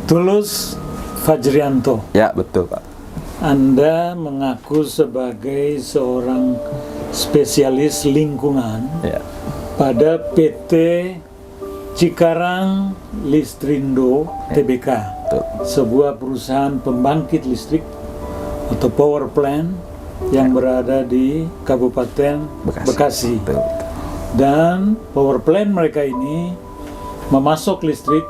Tulus Fajrianto, Ya, betul Pak. Anda mengaku sebagai seorang spesialis lingkungan Ya, pada PT Cikarang Listrindo Tbk, betul. sebuah perusahaan pembangkit listrik atau power plant yang berada di Kabupaten Bekasi. Betul. Dan power plant mereka ini memasok listrik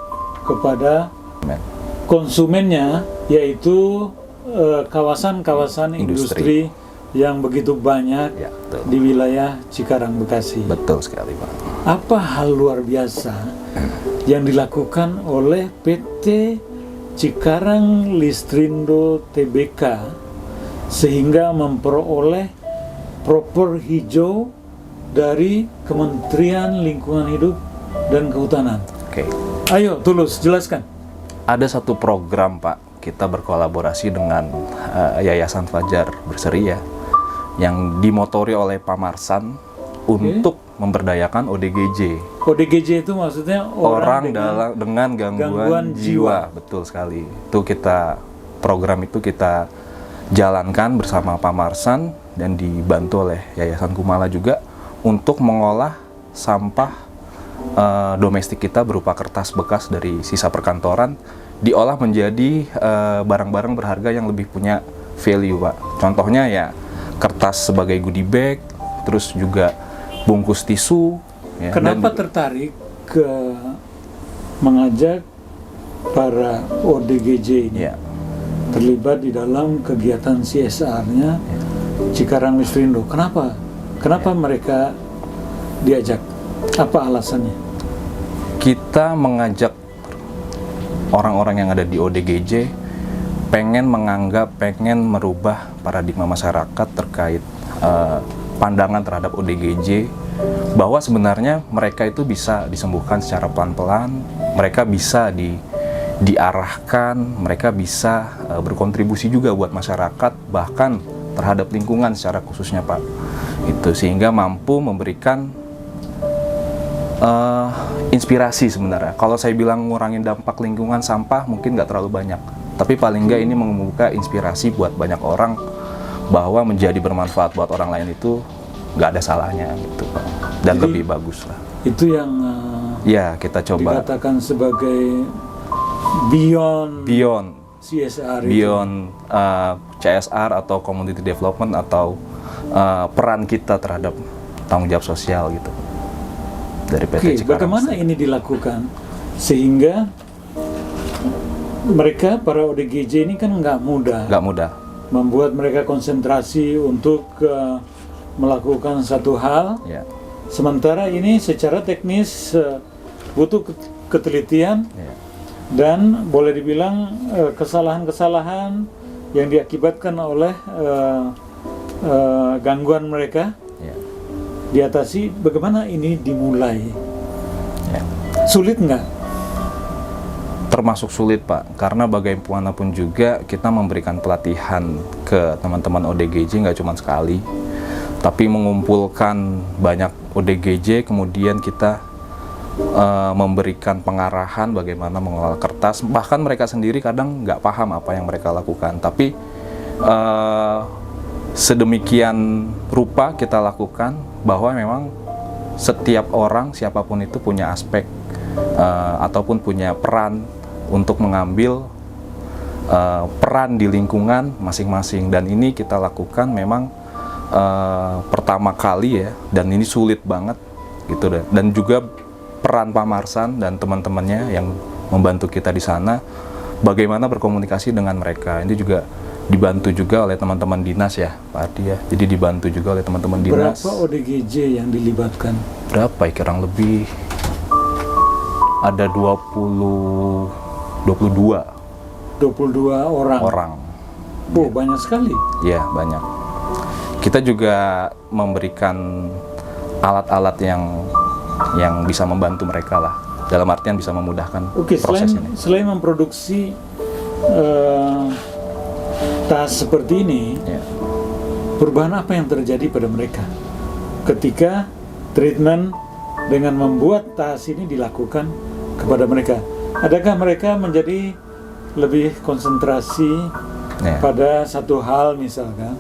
kepada Men. konsumennya, yaitu kawasan-kawasan industri yang begitu banyak Ya, betul. di wilayah Cikarang Bekasi. Betul sekali Pak. Apa hal luar biasa yang dilakukan oleh PT Cikarang Listrindo Tbk sehingga memperoleh proper hijau dari Kementerian Lingkungan Hidup dan Kehutanan? Oke. Ayo, Tulus, jelaskan. Ada satu program Pak, kita berkolaborasi dengan Yayasan Fajar Berseri ya, yang dimotori oleh Pak Marsan untuk memberdayakan ODGJ. ODGJ itu maksudnya Orang dengan dengan gangguan jiwa. Betul sekali. Itu program itu kita jalankan bersama Pak Marsan dan dibantu oleh Yayasan Kumala juga untuk mengolah sampah domestik kita berupa kertas bekas dari sisa perkantoran, diolah menjadi barang-barang berharga yang lebih punya value Pak. Contohnya ya kertas sebagai goodie bag, terus juga bungkus tisu. Ya, Kenapa tertarik ke mengajak para ODGJ ini Ya. terlibat di dalam kegiatan CSR-nya Cikarang Listrindo? Kenapa mereka diajak? Apa alasannya? Kita mengajak orang-orang yang ada di ODGJ pengen merubah paradigma masyarakat terkait pandangan terhadap ODGJ, bahwa sebenarnya mereka itu bisa disembuhkan secara pelan-pelan, mereka bisa diarahkan, mereka bisa berkontribusi juga buat masyarakat, bahkan terhadap lingkungan secara khususnya Pak. Itu sehingga mampu memberikan inspirasi sebenarnya. Kalau saya bilang ngurangin dampak lingkungan sampah mungkin nggak terlalu banyak, tapi paling nggak ini membuka inspirasi buat banyak orang bahwa menjadi bermanfaat buat orang lain itu nggak ada salahnya gitu Pak. Dan Jadi, lebih bagus lah. Itu yang Ya, kita coba dikatakan sebagai beyond CSR itu. beyond CSR atau community development atau peran kita terhadap tanggung jawab sosial gitu dari PT Oke, Cikarang. bagaimana ini dilakukan sehingga mereka para ODGJ ini kan nggak mudah membuat mereka konsentrasi untuk melakukan satu hal, Ya, sementara ini secara teknis butuh ketelitian ya, dan boleh dibilang kesalahan-kesalahan yang diakibatkan oleh gangguan mereka ya, diatasi. Bagaimana ini dimulai? ya. Sulit nggak? Termasuk sulit Pak, karena bagaimanapun juga kita memberikan pelatihan ke teman-teman ODGJ nggak cuma sekali, tapi mengumpulkan banyak ODGJ, kemudian kita memberikan pengarahan bagaimana mengolah kertas. Bahkan mereka sendiri kadang nggak paham apa yang mereka lakukan, tapi sedemikian rupa kita lakukan bahwa memang setiap orang, siapapun itu punya aspek ataupun punya peran untuk mengambil peran di lingkungan masing-masing. Dan ini kita lakukan memang pertama kali ya, dan ini sulit banget gitu deh. Dan juga peran Pak Marsan dan teman-temannya yang membantu kita di sana, bagaimana berkomunikasi dengan mereka. Ini juga dibantu juga oleh teman-teman dinas ya Pak Ardi ya. Jadi dibantu juga oleh teman-teman dinas. Berapa ODGJ yang dilibatkan? Berapa ya, kurang lebih ada 22 orang. Oh, banyak sekali. Ya, banyak. Kita juga memberikan alat-alat yang bisa membantu mereka lah, dalam artian bisa memudahkan Oke, proses ini. selain memproduksi tas seperti ini, Ya. perubahan apa yang terjadi pada mereka ketika treatment dengan membuat tas ini dilakukan kepada mereka? Adakah mereka menjadi lebih konsentrasi pada satu hal misalkan,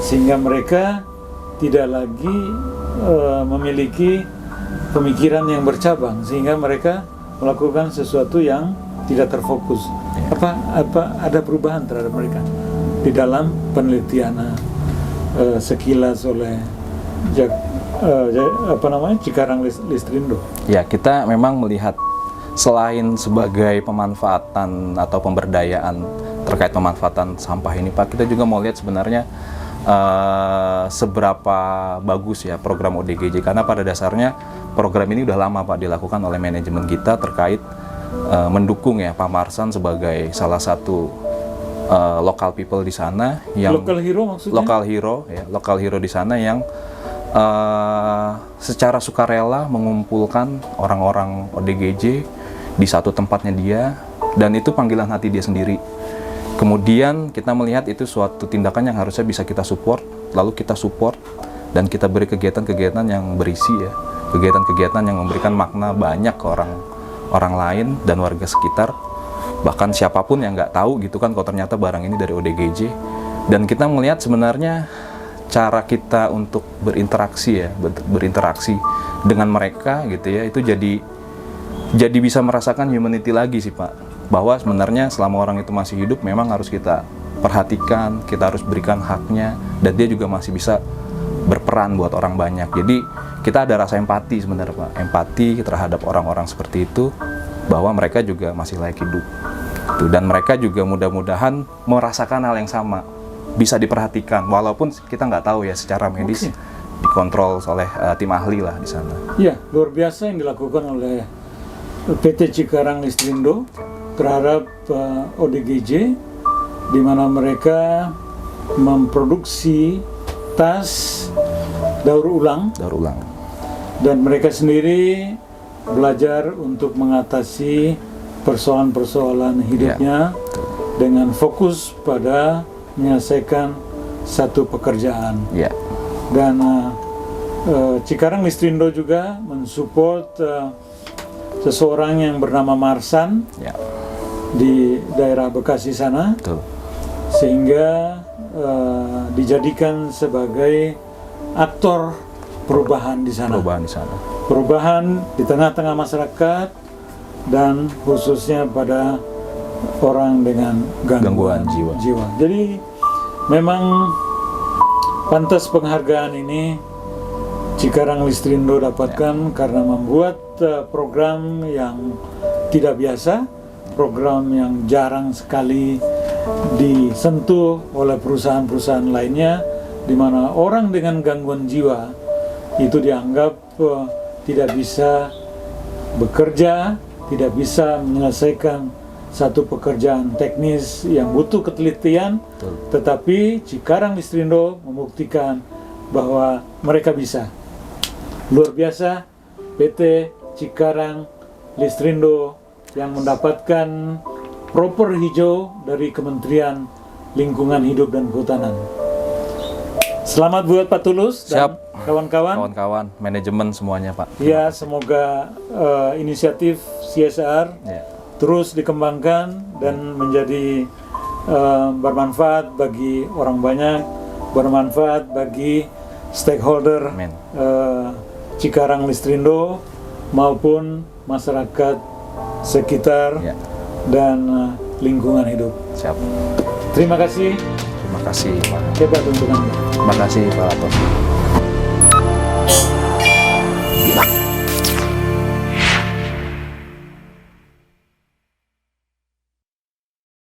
sehingga mereka tidak lagi memiliki pemikiran yang bercabang, sehingga mereka melakukan sesuatu yang tidak terfokus. Apa ada perubahan terhadap mereka di dalam penelitian sekilas oleh Cikarang Listrindo? Ya, kita memang melihat selain sebagai pemanfaatan atau pemberdayaan terkait pemanfaatan sampah ini, Pak, kita juga mau lihat sebenarnya seberapa bagus ya program ODGJ, karena pada dasarnya program ini udah lama, Pak, dilakukan oleh manajemen kita terkait mendukung ya Pak Marsan sebagai salah satu local people di sana, yang local hero maksudnya? Local hero di sana yang secara sukarela mengumpulkan orang-orang ODGJ di satu tempatnya dia, dan itu panggilan hati dia sendiri. Kemudian kita melihat itu suatu tindakan yang harusnya bisa kita support, lalu kita support dan kita beri kegiatan-kegiatan yang berisi ya, kegiatan-kegiatan yang memberikan makna banyak ke orang lain dan warga sekitar, bahkan siapapun yang nggak tahu gitu kan kalau ternyata barang ini dari ODGJ. Dan kita melihat sebenarnya cara kita untuk berinteraksi dengan mereka gitu ya, itu jadi bisa merasakan humanity lagi sih, Pak, bahwa sebenarnya selama orang itu masih hidup memang harus kita perhatikan, kita harus berikan haknya, dan dia juga masih bisa berperan buat orang banyak. Jadi kita ada rasa empati sebenarnya, Pak, empati terhadap orang-orang seperti itu, bahwa mereka juga masih layak hidup dan mereka juga mudah-mudahan merasakan hal yang sama, bisa diperhatikan walaupun kita nggak tahu ya secara medis. Dikontrol oleh tim ahli lah di sana. Iya, luar biasa yang dilakukan oleh PT Cikarang Listrindo terhadap ODGJ, di mana mereka memproduksi tas daur ulang dan mereka sendiri belajar untuk mengatasi persoalan-persoalan hidupnya dengan fokus pada menyelesaikan satu pekerjaan. Dan Cikarang Listrindo juga mensupport seseorang yang bernama Marsan di daerah Bekasi sana. Sehingga dijadikan sebagai aktor perubahan di sana. Perubahan di tengah-tengah masyarakat dan khususnya pada orang dengan gangguan jiwa. Jadi memang pantas penghargaan ini Cikarang Listrindo dapatkan karena membuat program yang tidak biasa, program yang jarang sekali disentuh oleh perusahaan-perusahaan lainnya, di mana orang dengan gangguan jiwa itu dianggap tidak bisa bekerja, tidak bisa menyelesaikan satu pekerjaan teknis yang butuh ketelitian. Tetapi Cikarang Listrindo membuktikan bahwa mereka bisa. Luar biasa PT Cikarang Listrindo yang mendapatkan proper hijau dari Kementerian Lingkungan Hidup dan Kehutanan. Selamat buat Pak Tulus dan kawan-kawan, manajemen semuanya, Pak. Ya, semoga inisiatif CSR terus dikembangkan dan menjadi bermanfaat bagi orang banyak, bermanfaat bagi stakeholder Cikarang Listrindo maupun masyarakat sekitar dan lingkungan hidup. Terima kasih. Terima kasih, Pak. Hebat untuk Anda. Terima kasih, Pak Latos.